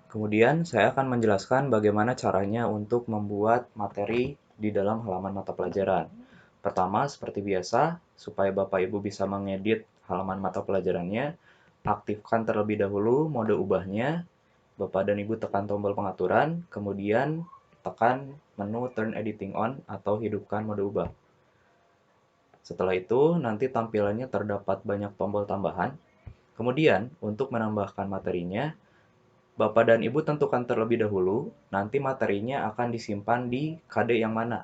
Kemudian saya akan menjelaskan bagaimana caranya untuk membuat materi di dalam halaman mata pelajaran. Pertama, seperti biasa, supaya Bapak Ibu bisa mengedit halaman mata pelajarannya, aktifkan terlebih dahulu mode ubahnya. Bapak dan Ibu tekan tombol pengaturan, kemudian tekan menu Turn Editing On atau hidupkan mode ubah. Setelah itu, nanti tampilannya terdapat banyak tombol tambahan. Kemudian, untuk menambahkan materinya, Bapak dan Ibu tentukan terlebih dahulu, nanti materinya akan disimpan di KD yang mana.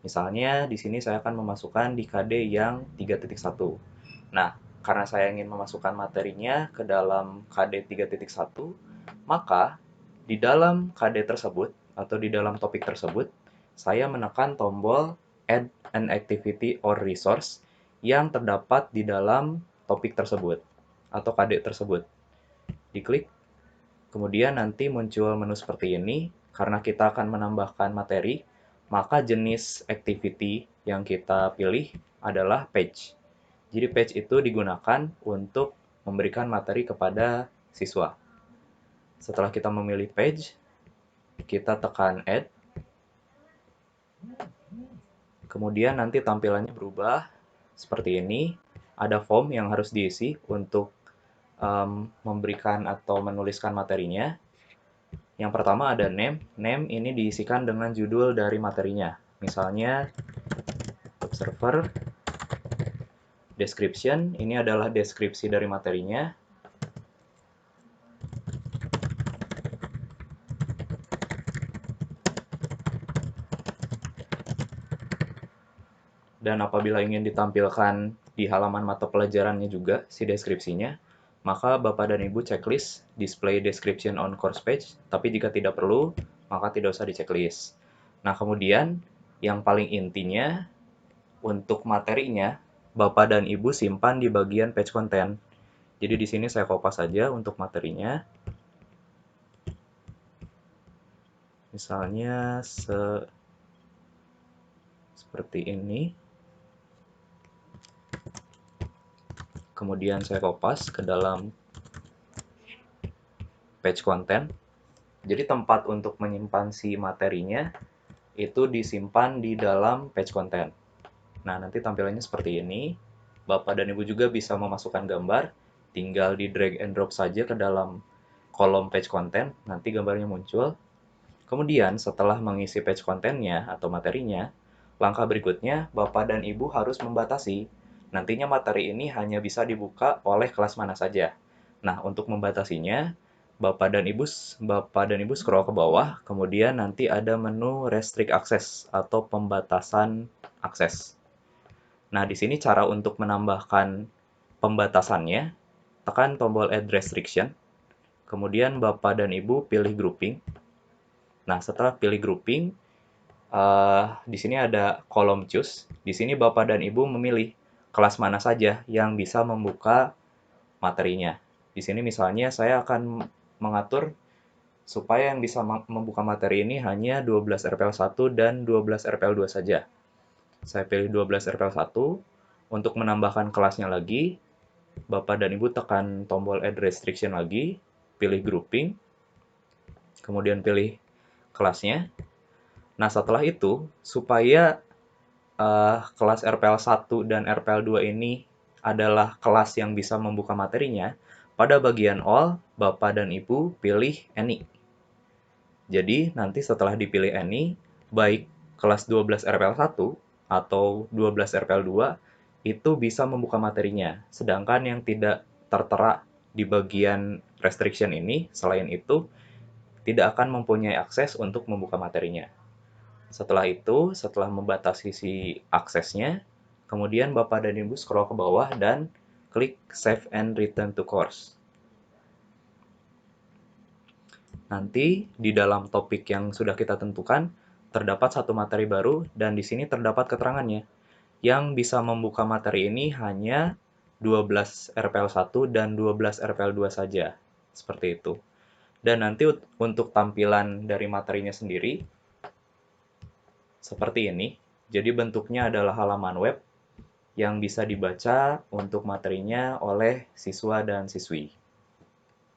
Misalnya, di sini saya akan memasukkan di KD yang 3.1. Nah, karena saya ingin memasukkan materinya ke dalam KD 3.1, maka di dalam KD tersebut, atau di dalam topik tersebut, saya menekan tombol Add an Activity or Resource yang terdapat di dalam topik tersebut, atau KD tersebut. Diklik. Kemudian nanti muncul menu seperti ini. Karena kita akan menambahkan materi, maka jenis activity yang kita pilih adalah page. Jadi page itu digunakan untuk memberikan materi kepada siswa. Setelah kita memilih page, kita tekan add. Kemudian nanti tampilannya berubah seperti ini. Ada form yang harus diisi untuk memberikan atau menuliskan materinya. Yang pertama ada name. Name ini diisikan dengan judul dari materinya. Misalnya, observer. Description, ini adalah deskripsi dari materinya. Dan apabila ingin ditampilkan di halaman mata pelajarannya juga, si deskripsinya, maka Bapak dan Ibu checklist display description on course page, tapi jika tidak perlu, maka tidak usah di checklist. Nah, kemudian yang paling intinya, untuk materinya, Bapak dan Ibu simpan di bagian page content. Jadi di sini saya kopas saja untuk materinya. Misalnya seperti ini. Kemudian saya kopas ke dalam page content. Jadi tempat untuk menyimpan si materinya itu disimpan di dalam page content. Nah, nanti tampilannya seperti ini. Bapak dan Ibu juga bisa memasukkan gambar, tinggal di drag and drop saja ke dalam kolom page content, nanti gambarnya muncul. Kemudian, setelah mengisi page contentnya atau materinya, langkah berikutnya, Bapak dan Ibu harus membatasi. Nantinya materi ini hanya bisa dibuka oleh kelas mana saja. Nah, untuk membatasinya, Bapak dan Ibu scroll ke bawah, kemudian nanti ada menu Restrict Access atau pembatasan akses. Nah, di sini cara untuk menambahkan pembatasannya, tekan tombol Add Restriction, kemudian Bapak dan Ibu pilih Grouping. Nah, setelah pilih Grouping, di sini ada kolom Choose. Di sini Bapak dan Ibu memilih kelas mana saja yang bisa membuka materinya. Di sini misalnya saya akan mengatur supaya yang bisa membuka materi ini hanya 12 RPL1 dan 12 RPL2 saja. Saya pilih 12 RPL1. Untuk menambahkan kelasnya lagi, Bapak dan Ibu tekan tombol Add Restriction lagi, pilih Grouping, kemudian pilih kelasnya. Nah, setelah itu, supaya kelas RPL1 dan RPL2 ini adalah kelas yang bisa membuka materinya, pada bagian All, Bapak dan Ibu pilih Any. Jadi, nanti setelah dipilih Any, baik kelas 12 RPL1 atau 12 RPL2 itu bisa membuka materinya. Sedangkan yang tidak tertera di bagian restriction ini, selain itu, tidak akan mempunyai akses untuk membuka materinya. Setelah itu, setelah membatasi si aksesnya, kemudian Bapak dan Ibu scroll ke bawah dan klik Save and Return to Course. Nanti di dalam topik yang sudah kita tentukan, terdapat satu materi baru dan di sini terdapat keterangannya. Yang bisa membuka materi ini hanya 12 RPL1 dan 12 RPL2 saja. Seperti itu. Dan nanti untuk tampilan dari materinya sendiri, seperti ini. Jadi bentuknya adalah halaman web yang bisa dibaca untuk materinya oleh siswa dan siswi.